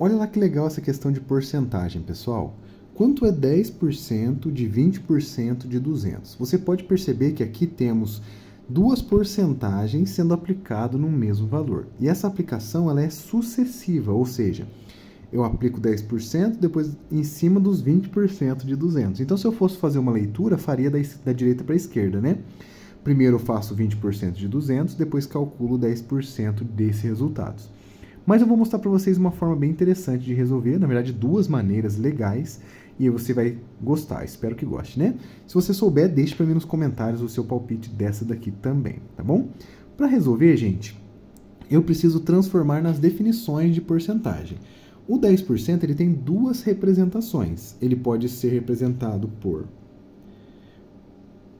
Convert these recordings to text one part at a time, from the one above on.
Olha lá que legal essa questão de porcentagem, pessoal. Quanto é 10% de 20% de 200? Você pode perceber que aqui temos duas porcentagens sendo aplicado no mesmo valor. E essa aplicação ela é sucessiva, ou seja, eu aplico 10%, depois em cima dos 20% de 200. Então, se eu fosse fazer uma leitura, faria da direita para a esquerda, né? Primeiro eu faço 20% de 200, depois calculo 10% desses resultados. Mas eu vou mostrar para vocês uma forma bem interessante de resolver, na verdade duas maneiras legais, e aí você vai gostar, espero que goste, né? Se você souber, deixe para mim nos comentários o seu palpite dessa daqui também, tá bom? Para resolver, gente, eu preciso transformar nas definições de porcentagem. O 10% ele tem duas representações. Ele pode ser representado por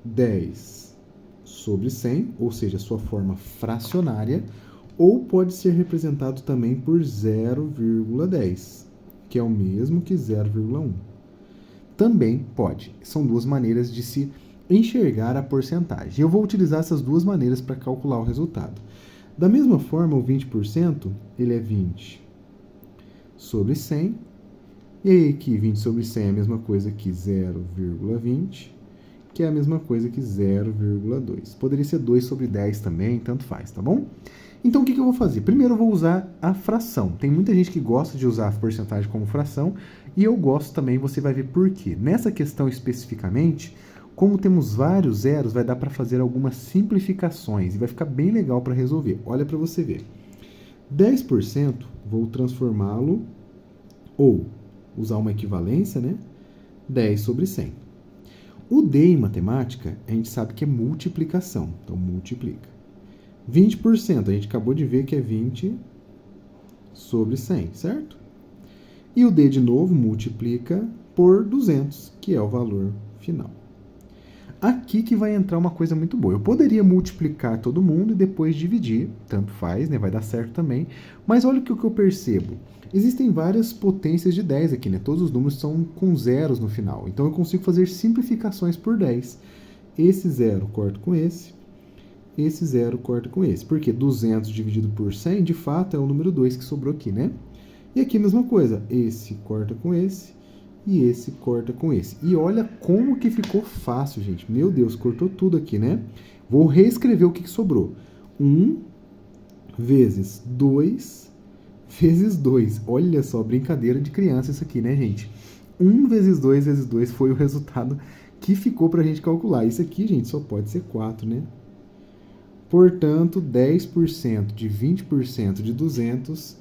10 sobre 100, ou seja, sua forma fracionária, ou pode ser representado também por 0,10, que é o mesmo que 0,1. Também pode. São duas maneiras de se enxergar a porcentagem. Eu vou utilizar essas duas maneiras para calcular o resultado. Da mesma forma, o 20%, ele é 20 sobre 100. E aí aqui, 20 sobre 100 é a mesma coisa que 0,20, que é a mesma coisa que 0,2. Poderia ser 2 sobre 10 também, tanto faz, tá bom? Então, o que eu vou fazer? Primeiro, eu vou usar a fração. Tem muita gente que gosta de usar a porcentagem como fração, e eu gosto também, você vai ver por quê. Nessa questão especificamente, como temos vários zeros, vai dar para fazer algumas simplificações, e vai ficar bem legal para resolver. Olha para você ver. 10%, vou transformá-lo, ou usar uma equivalência, né? 10 sobre 100. O D em matemática, a gente sabe que é multiplicação, então multiplica. 20%, a gente acabou de ver que é 20 sobre 100, certo? E o D de novo multiplica por 200, que é o valor final. Aqui que vai entrar uma coisa muito boa. Eu poderia multiplicar todo mundo e depois dividir, tanto faz, né? Vai dar certo também. Mas olha o que eu percebo. Existem várias potências de 10 aqui, né? Todos os números são com zeros no final. Então eu consigo fazer simplificações por 10. Esse zero corto com esse zero corta com esse. Porque 200 dividido por 100, de fato, é o número 2 que sobrou aqui, né? E aqui a mesma coisa. Esse corta com esse e esse corta com esse. E olha como que ficou fácil, gente. Meu Deus, cortou tudo aqui, né? Vou reescrever o que sobrou. 1 vezes 2 vezes 2. Olha só, brincadeira de criança isso aqui, né, gente? 1 vezes 2 vezes 2 foi o resultado que ficou para a gente calcular. Isso aqui, gente, só pode ser 4, né? Portanto, 10% de 20% de 200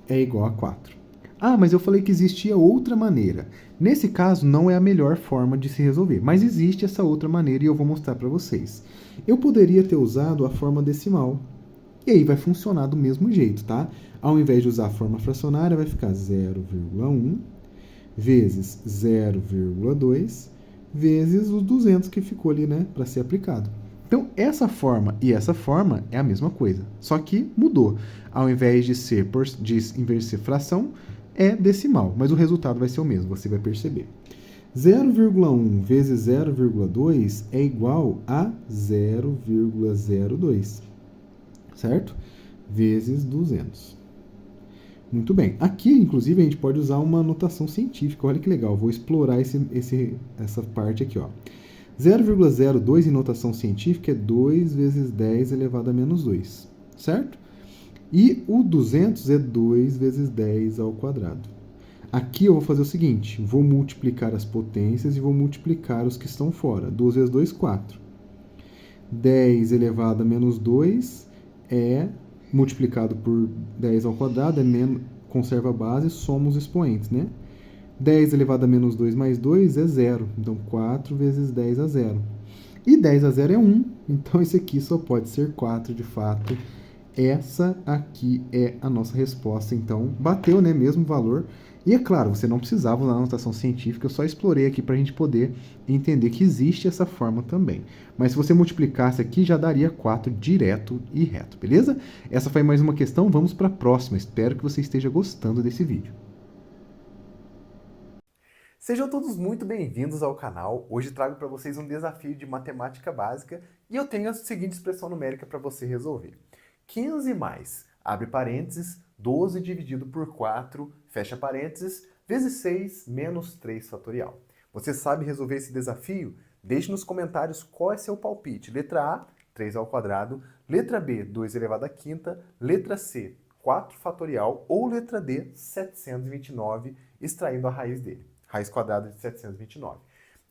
é igual a 4. Ah, mas eu falei que existia outra maneira. Nesse caso, não é a melhor forma de se resolver, mas existe essa outra maneira e eu vou mostrar para vocês. Eu poderia ter usado a forma decimal, e aí vai funcionar do mesmo jeito, tá? Ao invés de usar a forma fracionária, vai ficar 0,1 vezes 0,2 vezes os 200 que ficou ali, né, para ser aplicado. Então, essa forma e essa forma é a mesma coisa, só que mudou. Ao invés de ser fração, é decimal, mas o resultado vai ser o mesmo, você vai perceber. 0,1 vezes 0,2 é igual a 0,02, certo? Vezes 200. Muito bem. Aqui, inclusive, a gente pode usar uma notação científica. Olha que legal, vou explorar essa parte aqui, ó. 0,02 em notação científica é 2 vezes 10 elevado a menos 2, certo? E o 200 é 2 vezes 10 ao quadrado. Aqui eu vou fazer o seguinte, vou multiplicar as potências e vou multiplicar os que estão fora. 2 vezes 2, 4. 10 elevado a menos 2 é multiplicado por 10 ao quadrado, conserva a base, soma os expoentes, né? 10 elevado a menos 2 mais 2 é 0. Então, 4 vezes 10 a 0. E 10 a 0 é 1. Então, esse aqui só pode ser 4, de fato. Essa aqui é a nossa resposta. Então, bateu, né? Mesmo valor. E, é claro, você não precisava usar a notação científica. Eu só explorei aqui para a gente poder entender que existe essa forma também. Mas se você multiplicasse aqui, já daria 4 direto e reto, beleza? Essa foi mais uma questão. Vamos para a próxima. Espero que você esteja gostando desse vídeo. Sejam todos muito bem-vindos ao canal. Hoje trago para vocês um desafio de matemática básica e eu tenho a seguinte expressão numérica para você resolver. 15 mais, abre parênteses, 12 dividido por 4, fecha parênteses, vezes 6 menos 3 fatorial. Você sabe resolver esse desafio? Deixe nos comentários qual é seu palpite. Letra A, 3 ao quadrado. Letra B, 2 elevado à quinta. Letra C, 4 fatorial. Ou letra D, 729, extraindo a raiz dele. Raiz quadrada de 729.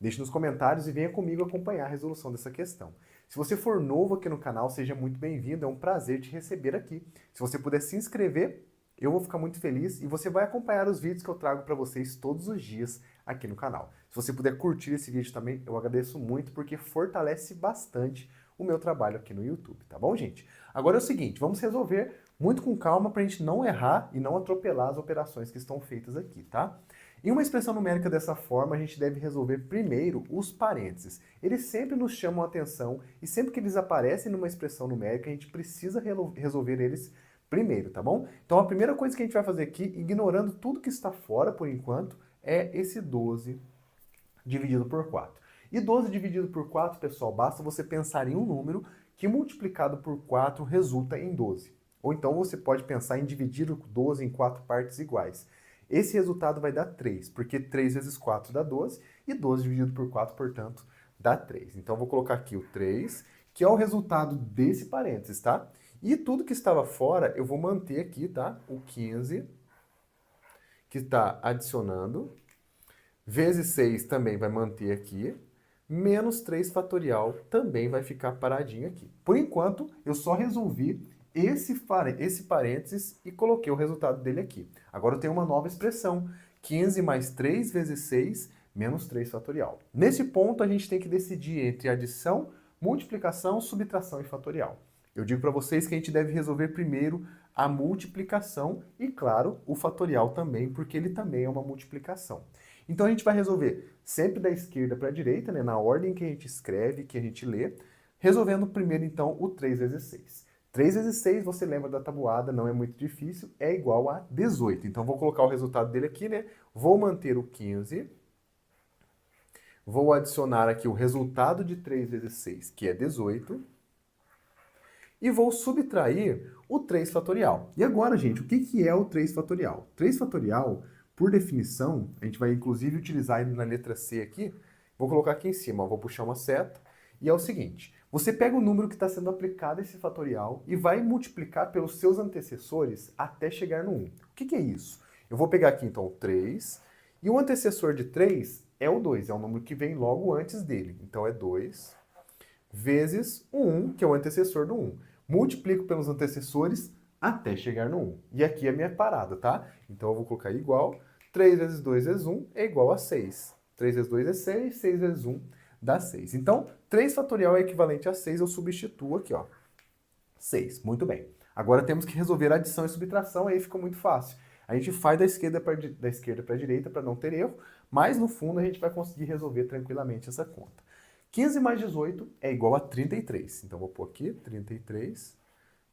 Deixe nos comentários e venha comigo acompanhar a resolução dessa questão. Se você for novo aqui no canal, seja muito bem-vindo. É um prazer te receber aqui. Se você puder se inscrever, eu vou ficar muito feliz e você vai acompanhar os vídeos que eu trago para vocês todos os dias aqui no canal. Se você puder curtir esse vídeo também, eu agradeço muito porque fortalece bastante o meu trabalho aqui no YouTube, tá bom, gente? Agora é o seguinte, vamos resolver muito com calma para a gente não errar e não atropelar as operações que estão feitas aqui, tá? Em uma expressão numérica dessa forma, a gente deve resolver primeiro os parênteses. Eles sempre nos chamam a atenção e sempre que eles aparecem numa expressão numérica, a gente precisa resolver eles primeiro, tá bom? Então a primeira coisa que a gente vai fazer aqui, ignorando tudo que está fora por enquanto, é esse 12 dividido por 4. E 12 dividido por 4, pessoal, basta você pensar em um número que multiplicado por 4 resulta em 12. Ou então você pode pensar em dividir o 12 em 4 partes iguais. Esse resultado vai dar 3, porque 3 vezes 4 dá 12, e 12 dividido por 4, portanto, dá 3. Então, eu vou colocar aqui o 3, que é o resultado desse parênteses, tá? E tudo que estava fora, eu vou manter aqui, tá? O 15, que está adicionando, vezes 6 também vai manter aqui, menos 3 fatorial também vai ficar paradinho aqui. Por enquanto, eu só resolvi esse parênteses e coloquei o resultado dele aqui. Agora eu tenho uma nova expressão, 15 mais 3 vezes 6 menos 3 fatorial. Nesse ponto, a gente tem que decidir entre adição, multiplicação, subtração e fatorial. Eu digo para vocês que a gente deve resolver primeiro a multiplicação e, claro, o fatorial também, porque ele também é uma multiplicação. Então a gente vai resolver sempre da esquerda para a direita, né, na ordem que a gente escreve, que a gente lê, resolvendo primeiro então o 3 vezes 6. 3 vezes 6, você lembra da tabuada, não é muito difícil, é igual a 18. Então vou colocar o resultado dele aqui, né? Vou manter o 15. Vou adicionar aqui o resultado de 3 vezes 6, que é 18. E vou subtrair o 3 fatorial. E agora, gente, o que é o 3 fatorial? 3 fatorial, por definição, a gente vai inclusive utilizar ele na letra C aqui. Vou colocar aqui em cima, ó, vou puxar uma seta. E é o seguinte, você pega o número que está sendo aplicado a esse fatorial e vai multiplicar pelos seus antecessores até chegar no 1. O que é isso? Eu vou pegar aqui então o 3, e o antecessor de 3 é o 2, é o número que vem logo antes dele. Então é 2 vezes o 1, que é o antecessor do 1. Multiplico pelos antecessores até chegar no 1. E aqui é a minha parada, tá? Então eu vou colocar igual, 3 vezes 2 vezes 1 é igual a 6. 3 vezes 2 é 6, 6 vezes 1 dá 6. Então, 3 fatorial é equivalente a 6, eu substituo aqui, ó. 6, muito bem. Agora temos que resolver adição e subtração, aí fica muito fácil. A gente faz da esquerda para a direita para não ter erro, mas no fundo a gente vai conseguir resolver tranquilamente essa conta. 15 mais 18 é igual a 33. Então, vou pôr aqui 33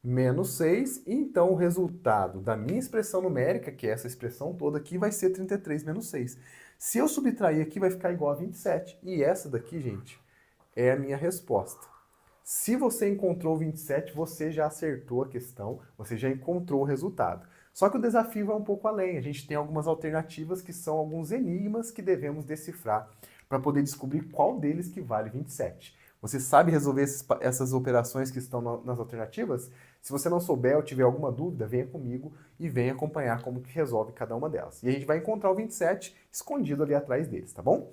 menos 6. E então, o resultado da minha expressão numérica, que é essa expressão toda aqui, vai ser 33 menos 6. Se eu subtrair aqui, vai ficar igual a 27. E essa daqui, gente, é a minha resposta. Se você encontrou 27, você já acertou a questão, você já encontrou o resultado. Só que o desafio vai um pouco além. A gente tem algumas alternativas que são alguns enigmas que devemos decifrar para poder descobrir qual deles que vale 27. Você sabe resolver essas operações que estão nas alternativas? Se você não souber ou tiver alguma dúvida, venha comigo e venha acompanhar como que resolve cada uma delas. E a gente vai encontrar o 27 escondido ali atrás deles, tá bom?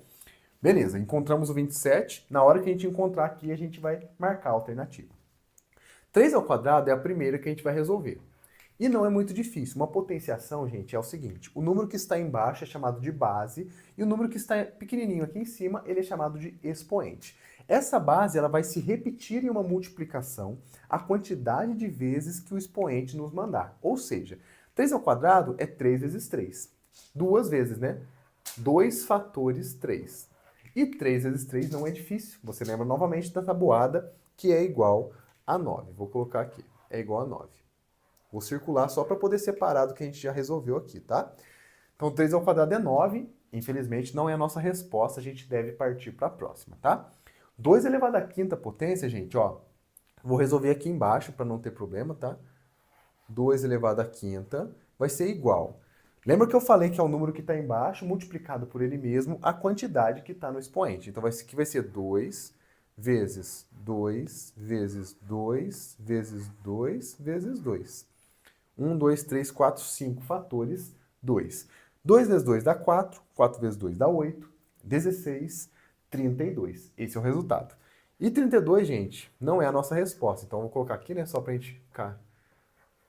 Beleza, encontramos o 27. Na hora que a gente encontrar aqui, a gente vai marcar a alternativa. 3 ao quadrado é a primeira que a gente vai resolver. E não é muito difícil. Uma potenciação, gente, é o seguinte. O número que está embaixo é chamado de base e o número que está pequenininho aqui em cima, ele é chamado de expoente. Essa base ela vai se repetir em uma multiplicação a quantidade de vezes que o expoente nos mandar. Ou seja, 3 ao quadrado é 3 vezes 3. Duas vezes, né? 2 fatores 3. E 3 vezes 3 não é difícil. Você lembra novamente da tabuada, que é igual a 9. Vou colocar aqui. É igual a 9. Vou circular só para poder separar do que a gente já resolveu aqui, tá? Então, 3 ao quadrado é 9. Infelizmente, não é a nossa resposta. A gente deve partir para a próxima, tá? 2 elevado à quinta potência, gente, ó. Vou resolver aqui embaixo para não ter problema, tá? 2 elevado à quinta vai ser igual. Lembra que eu falei que é o número que está embaixo multiplicado por ele mesmo a quantidade que está no expoente. Então, aqui vai ser 2 vezes 2 vezes 2 vezes 2 vezes 2. 1, 2, 3, 4, 5 fatores, 2. 2 vezes 2 dá 4, 4 vezes 2 dá 8, 16, 32. Esse é o resultado. E 32, gente, não é a nossa resposta. Então, eu vou colocar aqui, né, só para a gente ficar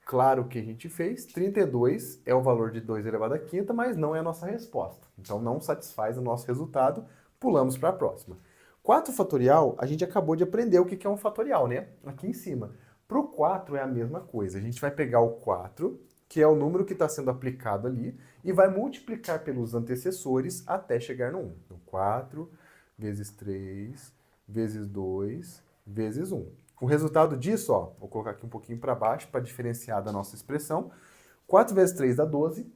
claro o que a gente fez. 32 é o valor de 2 elevado à quinta, mas não é a nossa resposta. Então, não satisfaz o nosso resultado. Pulamos para a próxima. 4 fatorial, a gente acabou de aprender o que é um fatorial, né? Aqui em cima. Para o 4 é a mesma coisa. A gente vai pegar o 4, que é o número que está sendo aplicado ali, e vai multiplicar pelos antecessores até chegar no 1. Então, 4 vezes 3 vezes 2 vezes 1. O resultado disso, ó, vou colocar aqui um pouquinho para baixo para diferenciar da nossa expressão. 4 vezes 3 dá 12,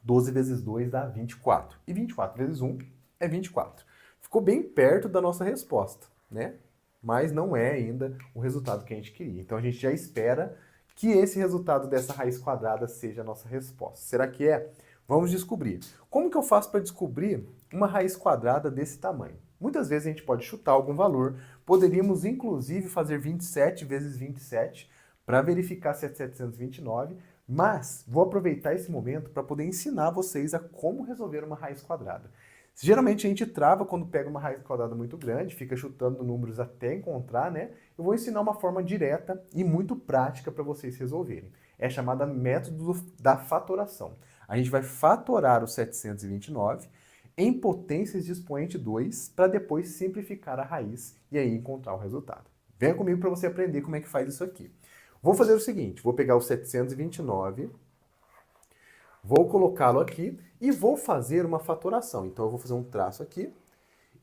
12 vezes 2 dá 24. E 24 vezes 1 é 24. Ficou bem perto da nossa resposta, né? Mas não é ainda o resultado que a gente queria. Então a gente já espera que esse resultado dessa raiz quadrada seja a nossa resposta. Será que é? Vamos descobrir. Como que eu faço para descobrir uma raiz quadrada desse tamanho? Muitas vezes a gente pode chutar algum valor. Poderíamos, inclusive, fazer 27 vezes 27 para verificar se é 729, mas vou aproveitar esse momento para poder ensinar vocês a como resolver uma raiz quadrada. Geralmente a gente trava quando pega uma raiz quadrada muito grande, fica chutando números até encontrar, né? Eu vou ensinar uma forma direta e muito prática para vocês resolverem. É chamada método da fatoração. A gente vai fatorar o 729 em potências de expoente 2 para depois simplificar a raiz e aí encontrar o resultado. Venha comigo para você aprender como é que faz isso aqui. Vou fazer o seguinte, vou pegar o 729, vou colocá-lo aqui e vou fazer uma fatoração. Então eu vou fazer um traço aqui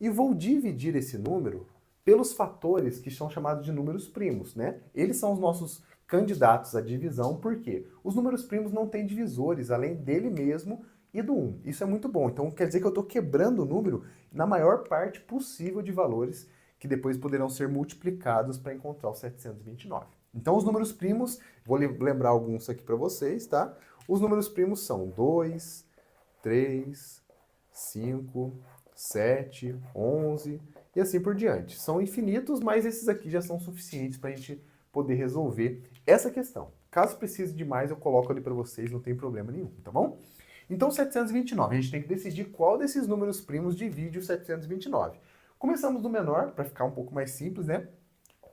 e vou dividir esse número pelos fatores que são chamados de números primos, né? Eles são os nossos candidatos à divisão, porque os números primos não têm divisores além dele mesmo e do 1. Isso é muito bom. Então quer dizer que eu estou quebrando o número na maior parte possível de valores que depois poderão ser multiplicados para encontrar o 729. Então os números primos, vou lembrar alguns aqui para vocês, tá? Os números primos são 2, 3, 5, 7, 11 e assim por diante. São infinitos, mas esses aqui já são suficientes para a gente poder resolver essa questão. Caso precise de mais, eu coloco ali para vocês, não tem problema nenhum, tá bom? Então, 729, a gente tem que decidir qual desses números primos divide o 729. Começamos do menor, para ficar um pouco mais simples, né?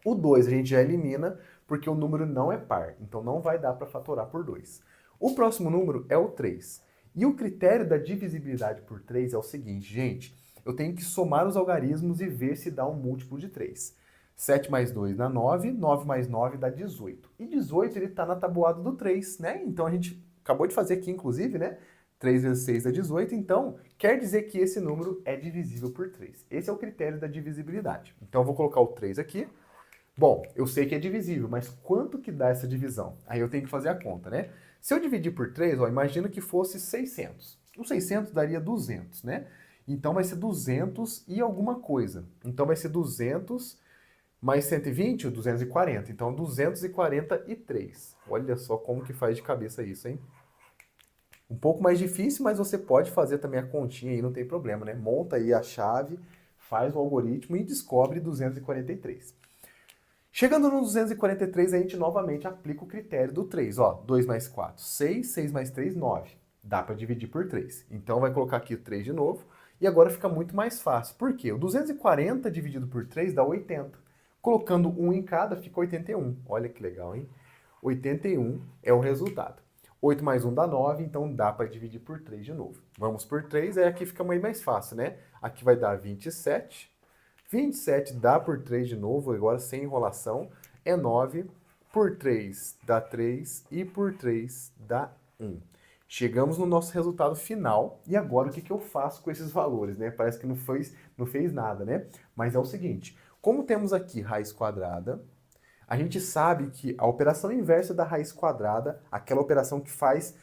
O 2 a gente já elimina, porque o número não é par, então não vai dar para fatorar por 2. O próximo número é o 3. E o critério da divisibilidade por 3 é o seguinte, gente, eu tenho que somar os algarismos e ver se dá um múltiplo de 3. 7 mais 2 dá 9, 9 mais 9 dá 18. E 18 ele está na tabuada do 3, né? Então a gente acabou de fazer aqui, inclusive, né? 3 vezes 6 dá 18, então quer dizer que esse número é divisível por 3. Esse é o critério da divisibilidade. Então eu vou colocar o 3 aqui. Bom, eu sei que é divisível, mas quanto que dá essa divisão? Aí eu tenho que fazer a conta, né? Se eu dividir por 3, ó, imagina que fosse 600. O 600 daria 200, né? Então vai ser 200 e alguma coisa. Então vai ser 200 mais 120, ou 240. Então 243. Olha só como que faz de cabeça isso, hein? Um pouco mais difícil, mas você pode fazer também a continha aí, não tem problema, né? Monta aí a chave, faz o algoritmo e descobre 243. Chegando no 243, a gente novamente aplica o critério do 3. Ó, 2 mais 4, 6, 6 mais 3, 9. Dá para dividir por 3. Então vai colocar aqui o 3 de novo. E agora fica muito mais fácil. Por quê? O 240 dividido por 3 dá 80. Colocando 1 em cada, fica 81. Olha que legal, hein? 81 é o resultado. 8 mais 1 dá 9, então dá para dividir por 3 de novo. Vamos por 3, aí aqui fica mais fácil, né? Aqui vai dar 27. 27 dá por 3 de novo, agora sem enrolação, é 9. Por 3 dá 3 e por 3 dá 1. Chegamos no nosso resultado final e agora o que eu faço com esses valores, né? Parece que não fez nada, né? Mas é o seguinte, como temos aqui raiz quadrada, a gente sabe que a operação inversa da raiz quadrada, aquela operação que faz,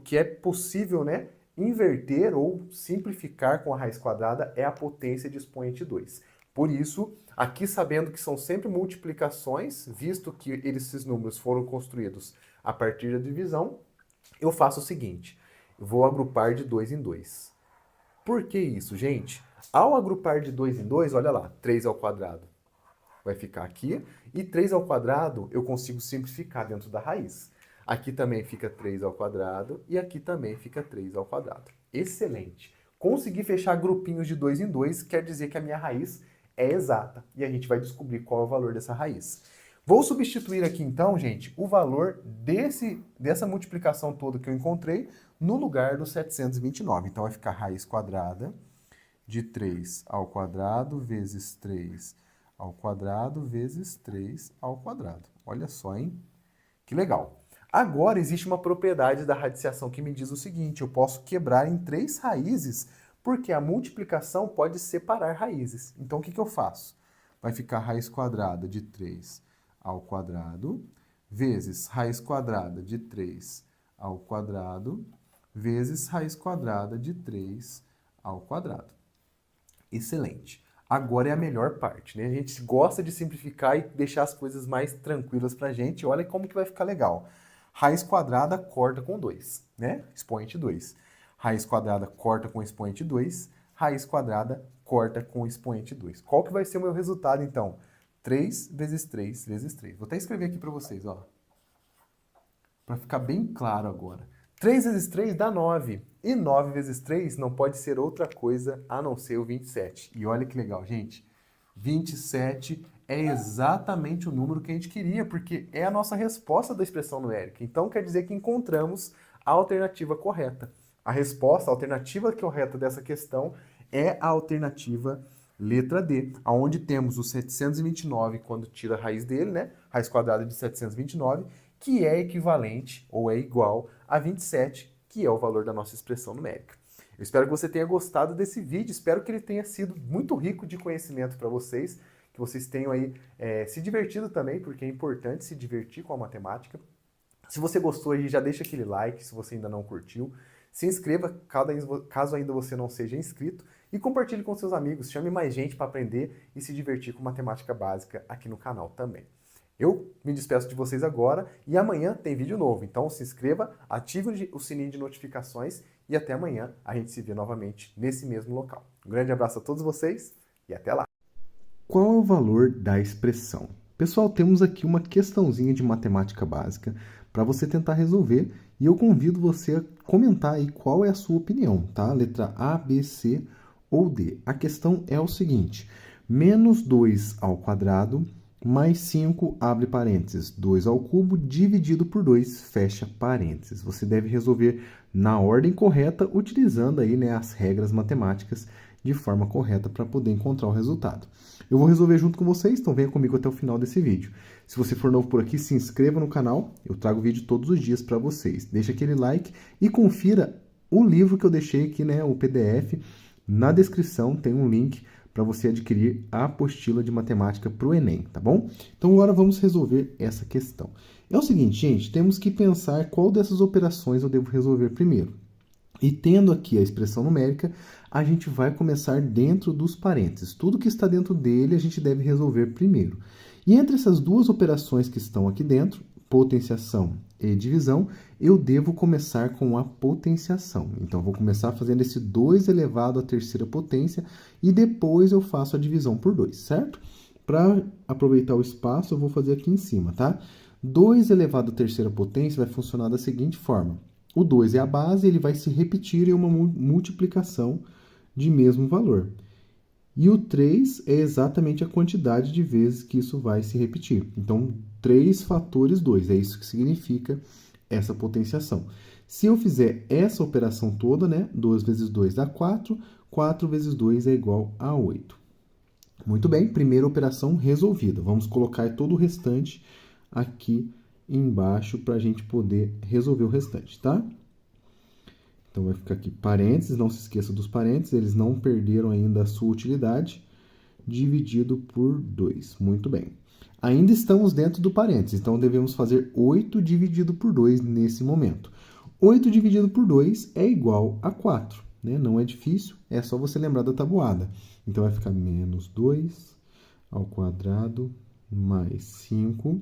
que é possível, né, inverter ou simplificar com a raiz quadrada é a potência de expoente 2. Por isso, aqui sabendo que são sempre multiplicações, visto que esses números foram construídos A partir da divisão, eu faço o seguinte, eu vou agrupar de 2 em 2. Por que isso, gente? Ao agrupar de 2 em 2, olha lá, 3 ao quadrado vai ficar aqui, e 3 ao quadrado eu consigo simplificar dentro da raiz. Aqui também fica 3 ao quadrado, e aqui também fica 3 ao quadrado. Excelente! Conseguir fechar grupinhos de 2 em 2 quer dizer que a minha raiz é exata, e a gente vai descobrir qual é o valor dessa raiz. Vou substituir aqui então, gente, o valor dessa multiplicação toda que eu encontrei no lugar do 729. Então vai ficar raiz quadrada de 3 ao quadrado vezes 3 ao quadrado vezes 3 ao quadrado. Olha só, hein? Que legal. Agora existe uma propriedade da radiciação que me diz o seguinte, eu posso quebrar em 3 raízes, porque a multiplicação pode separar raízes. Então o que eu faço? Vai ficar raiz quadrada de 3 ao quadrado vezes raiz quadrada de 3 ao quadrado vezes raiz quadrada de 3 ao quadrado. Excelente. Agora é a melhor parte, né? A gente gosta de simplificar e deixar as coisas mais tranquilas pra gente. Olha como que vai ficar legal. Raiz quadrada corta com 2, né? Expoente 2. Raiz quadrada corta com expoente 2. Raiz quadrada corta com expoente 2. Qual que vai ser o meu resultado, então? 3 vezes 3 vezes 3. Vou até escrever aqui pra vocês, ó. Pra ficar bem claro agora. 3 vezes 3 dá 9. E 9 vezes 3 não pode ser outra coisa a não ser o 27. E olha que legal, gente. 27 é exatamente o número que a gente queria, porque é a nossa resposta da expressão numérica. Então quer dizer que encontramos a alternativa correta. A resposta, a alternativa correta dessa questão é a alternativa letra D, onde temos o 729 quando tira a raiz dele, né? Raiz quadrada de 729, que é equivalente ou é igual a 27, que é o valor da nossa expressão numérica. Eu espero que você tenha gostado desse vídeo, espero que ele tenha sido muito rico de conhecimento para vocês, que vocês tenham aí se divertido também, porque é importante se divertir com a matemática. Se você gostou aí, já deixa aquele like, se você ainda não curtiu. Se inscreva, caso ainda você não seja inscrito, e compartilhe com seus amigos, chame mais gente para aprender e se divertir com matemática básica aqui no canal também. Eu me despeço de vocês agora e amanhã tem vídeo novo, então se inscreva, ative o sininho de notificações e até amanhã a gente se vê novamente nesse mesmo local. Um grande abraço a todos vocês e até lá! Qual é o valor da expressão? Pessoal, temos aqui uma questãozinha de matemática básica para você tentar resolver e eu convido você a comentar aí qual é a sua opinião, tá? Letra A, B, C ou D. A questão é o seguinte, menos 2 ao quadrado mais 5, abre parênteses, 2 ao cubo, dividido por 2, fecha parênteses. Você deve resolver na ordem correta, utilizando aí, né, as regras matemáticas de forma correta para poder encontrar o resultado. Eu vou resolver junto com vocês, então venha comigo até o final desse vídeo. Se você for novo por aqui, se inscreva no canal, eu trago vídeo todos os dias para vocês. Deixa aquele like e confira o livro que eu deixei aqui, né, o PDF. Na descrição tem um link para você adquirir a apostila de matemática para o Enem, tá bom? Então agora vamos resolver essa questão. É o seguinte, gente, temos que pensar qual dessas operações eu devo resolver primeiro. E tendo aqui a expressão numérica, a gente vai começar dentro dos parênteses. Tudo que está dentro dele a gente deve resolver primeiro. E entre essas duas operações que estão aqui dentro, potenciação e divisão, eu devo começar com a potenciação. Então, eu vou começar fazendo esse 2 elevado à terceira potência e depois eu faço a divisão por 2, certo? Para aproveitar o espaço, eu vou fazer aqui em cima, tá? 2 elevado à terceira potência vai funcionar da seguinte forma. O 2 é a base, ele vai se repetir em uma multiplicação de mesmo valor. E o 3 é exatamente a quantidade de vezes que isso vai se repetir. Então, 3 fatores 2, é isso que significa essa potenciação. Se eu fizer essa operação toda, né, 2 vezes 2 dá 4, 4 vezes 2 é igual a 8. Muito bem, primeira operação resolvida. Vamos colocar todo o restante aqui embaixo para a gente poder resolver o restante, tá? Então, vai ficar aqui parênteses, não se esqueça dos parênteses, eles não perderam ainda a sua utilidade, dividido por 2. Muito bem. Ainda estamos dentro do parênteses, então devemos fazer 8 dividido por 2 nesse momento. 8 dividido por 2 é igual a 4, né? Não é difícil, é só você lembrar da tabuada. Então, vai ficar menos 2 ao quadrado mais 5.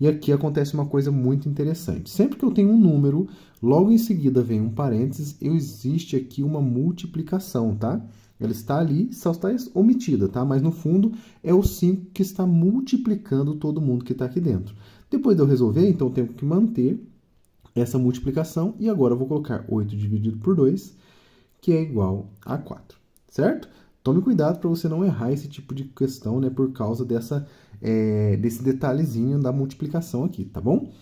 E aqui acontece uma coisa muito interessante. Sempre que eu tenho um número, logo em seguida vem um parênteses, existe aqui uma multiplicação, tá? Ela está ali, só está omitida, tá? Mas no fundo é o 5 que está multiplicando todo mundo que está aqui dentro. Depois de eu resolver, então eu tenho que manter essa multiplicação e agora eu vou colocar 8 dividido por 2, que é igual a 4, certo? Tome cuidado para você não errar esse tipo de questão, né, por causa desse detalhezinho da multiplicação aqui, tá bom?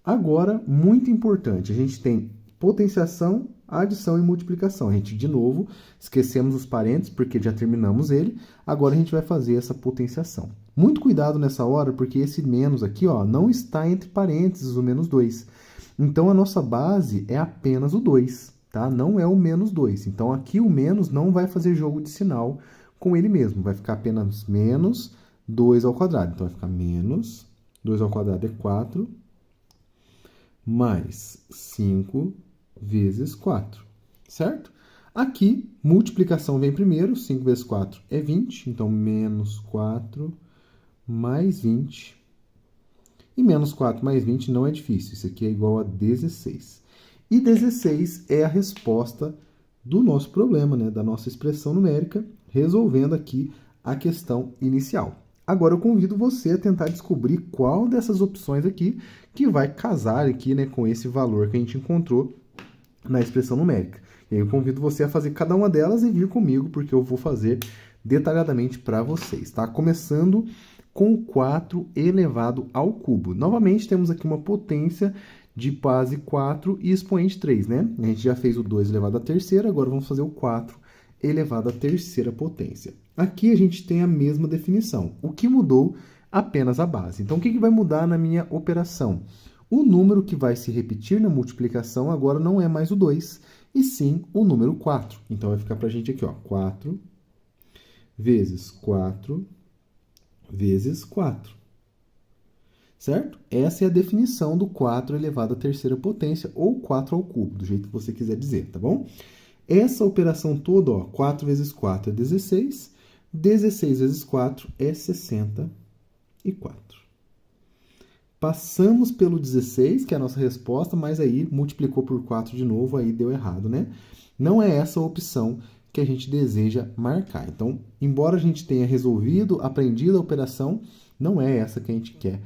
Agora, muito importante, a gente tem potenciação, adição e multiplicação. A gente, de novo, esquecemos os parênteses porque já terminamos ele. Agora a gente vai fazer essa potenciação. Muito cuidado nessa hora, porque esse menos aqui, ó, não está entre parênteses o menos 2. Então, a nossa base é apenas o 2, tá? Não é o menos 2. Então, aqui o menos não vai fazer jogo de sinal com ele mesmo. Vai ficar apenas menos 2 ao quadrado. Então, vai ficar menos 2 ao quadrado é 4, mais 5 vezes 4, certo? Aqui, multiplicação vem primeiro, 5 vezes 4 é 20, então menos 4 mais 20. E menos 4 mais 20 não é difícil, isso aqui é igual a 16. E 16 é a resposta do nosso problema, né, da nossa expressão numérica, resolvendo aqui a questão inicial. Agora eu convido você a tentar descobrir qual dessas opções aqui que vai casar aqui, né, com esse valor que a gente encontrou na expressão numérica. E aí eu convido você a fazer cada uma delas e vir comigo, porque eu vou fazer detalhadamente para vocês, tá? Começando com 4 elevado ao cubo. Novamente, temos aqui uma potência de base 4 e expoente 3, né? A gente já fez o 2 elevado à terceira, agora vamos fazer o 4 elevado à terceira potência. Aqui a gente tem a mesma definição. O que mudou? Apenas a base. Então, o que vai mudar na minha operação? O número que vai se repetir na multiplicação agora não é mais o 2, e sim o número 4. Então, vai ficar para a gente aqui, ó, 4 vezes 4 vezes 4. Certo? Essa é a definição do 4 elevado à terceira potência, ou 4 ao cubo, do jeito que você quiser dizer, tá bom? Essa operação toda, ó, 4 vezes 4 é 16, 16 vezes 4 é 64. Passamos pelo 16, que é a nossa resposta, mas aí multiplicou por 4 de novo, aí deu errado, né? Não é essa a opção que a gente deseja marcar. Então, embora a gente tenha resolvido, aprendido a operação, não é essa que a gente quer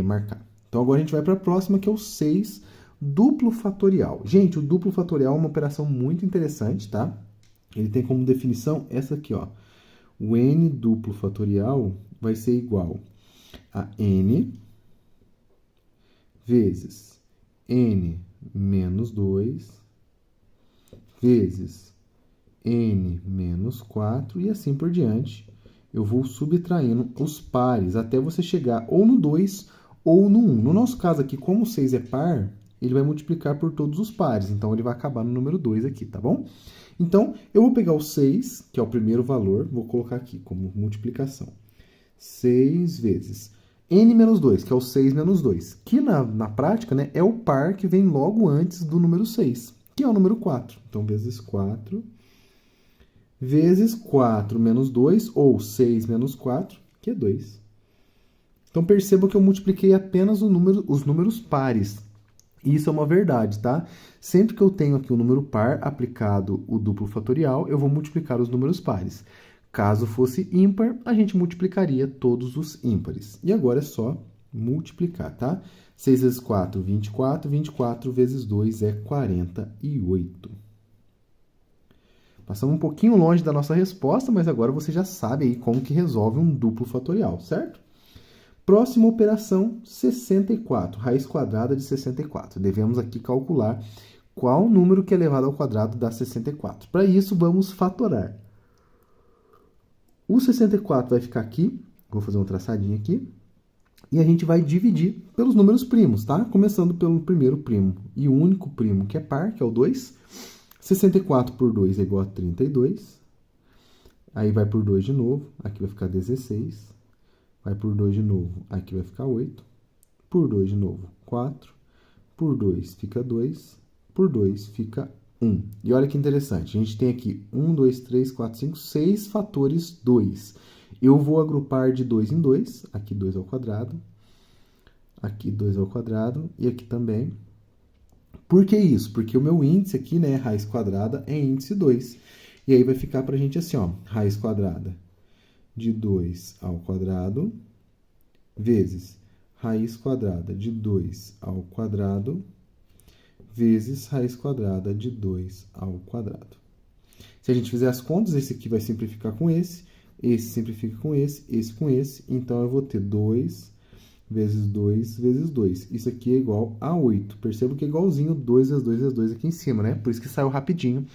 marcar. Então, agora a gente vai para a próxima, que é o 6, duplo fatorial. Gente, o duplo fatorial é uma operação muito interessante, tá? Ele tem como definição essa aqui, ó. O n duplo fatorial vai ser igual a n vezes n menos 2 vezes n menos 4 e assim por diante. Eu vou subtraindo os pares até você chegar ou no 2 ou no 1. No nosso caso aqui, como o 6 é par, ele vai multiplicar por todos os pares. Então, ele vai acabar no número 2 aqui, tá bom? Então, eu vou pegar o 6, que é o primeiro valor, vou colocar aqui como multiplicação. 6 vezes n menos 2, que é o 6 menos 2, que na prática, né, é o par que vem logo antes do número 6, que é o número 4. Então, vezes 4, vezes 4 menos 2, ou 6 menos 4, que é 2. Então, perceba que eu multipliquei apenas os números pares. Isso é uma verdade, tá? Sempre que eu tenho aqui o número par aplicado o duplo fatorial, eu vou multiplicar os números pares. Caso fosse ímpar, a gente multiplicaria todos os ímpares. E agora é só multiplicar, tá? 6 vezes 4, 24. 24 vezes 2 é 48. Passamos um pouquinho longe da nossa resposta, mas agora você já sabe aí como que resolve um duplo fatorial, certo? Próxima operação, 64, raiz quadrada de 64. Devemos aqui calcular qual número que é elevado ao quadrado dá 64. Para isso, vamos fatorar. O 64 vai ficar aqui, vou fazer um traçadinho aqui, e a gente vai dividir pelos números primos, tá? Começando pelo primeiro primo e o único primo que é par, que é o 2. 64 por 2 é igual a 32. Aí vai por 2 de novo, aqui vai ficar 16. Vai por 2 de novo, aqui vai ficar 8. Por 2 de novo, 4. Por 2 fica 2. Por 2 fica 1. E olha que interessante, a gente tem aqui 1, 2, 3, 4, 5, 6 fatores 2. Eu vou agrupar de 2 em 2, aqui 2 ao quadrado. Aqui 2 ao quadrado e aqui também. Por que isso? Porque o meu índice aqui, né, raiz quadrada, é índice 2. E aí vai ficar pra gente assim, ó, raiz quadrada de 2 ao quadrado vezes raiz quadrada de 2 ao quadrado vezes raiz quadrada de 2 ao quadrado. Se a gente fizer as contas, esse aqui vai simplificar com esse simplifica com esse com esse. Então, eu vou ter 2 vezes 2 vezes 2. Isso aqui é igual a 8. Perceba que é igualzinho 2 vezes 2 vezes 2 aqui em cima, né? Por isso que saiu rapidinho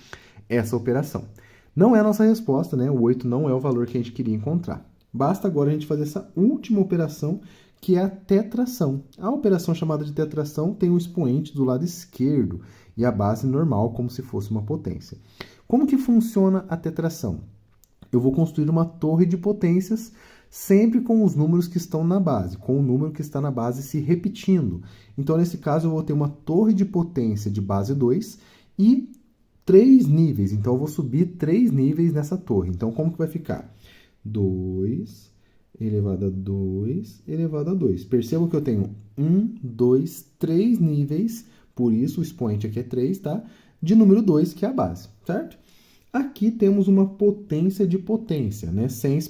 essa operação. Não é a nossa resposta, né? O 8 não é o valor que a gente queria encontrar. Basta agora a gente fazer essa última operação, que é a tetração. A operação chamada de tetração tem o expoente do lado esquerdo e a base normal, como se fosse uma potência. Como que funciona a tetração? Eu vou construir uma torre de potências sempre com os números que estão na base, com o número que está na base se repetindo. Então, nesse caso, eu vou ter uma torre de potência de base 2 e 3 níveis. Então, eu vou subir 3 níveis nessa torre. Então, como que vai ficar? 2 elevado a 2 elevado a 2. Percebam que eu tenho 1, 2, 3 níveis, por isso o expoente aqui é 3, tá? De número 2, que é a base, certo? Aqui temos uma potência de potência, né? Sem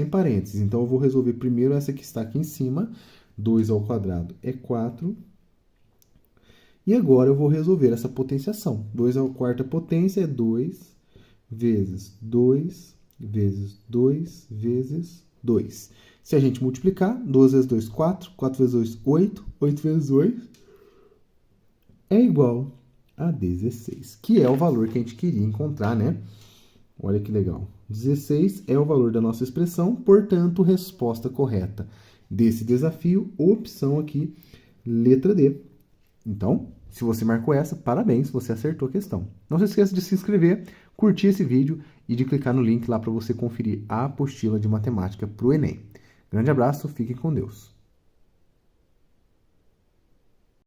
parênteses. Então, eu vou resolver primeiro essa que está aqui em cima. 2 ao quadrado é 4. E agora eu vou resolver essa potenciação. 2 à quarta potência é 2 vezes 2 vezes 2 vezes 2. Se a gente multiplicar, 2 vezes 2, 4. 4 vezes 2, 8. 8 vezes 8 é igual a 16, que é o valor que a gente queria encontrar, né? Olha que legal. 16 é o valor da nossa expressão, portanto, resposta correta desse desafio, opção aqui, letra D. Então, se você marcou essa, parabéns, você acertou a questão. Não se esqueça de se inscrever, curtir esse vídeo e de clicar no link lá para você conferir a apostila de matemática para o Enem. Grande abraço, fiquem com Deus.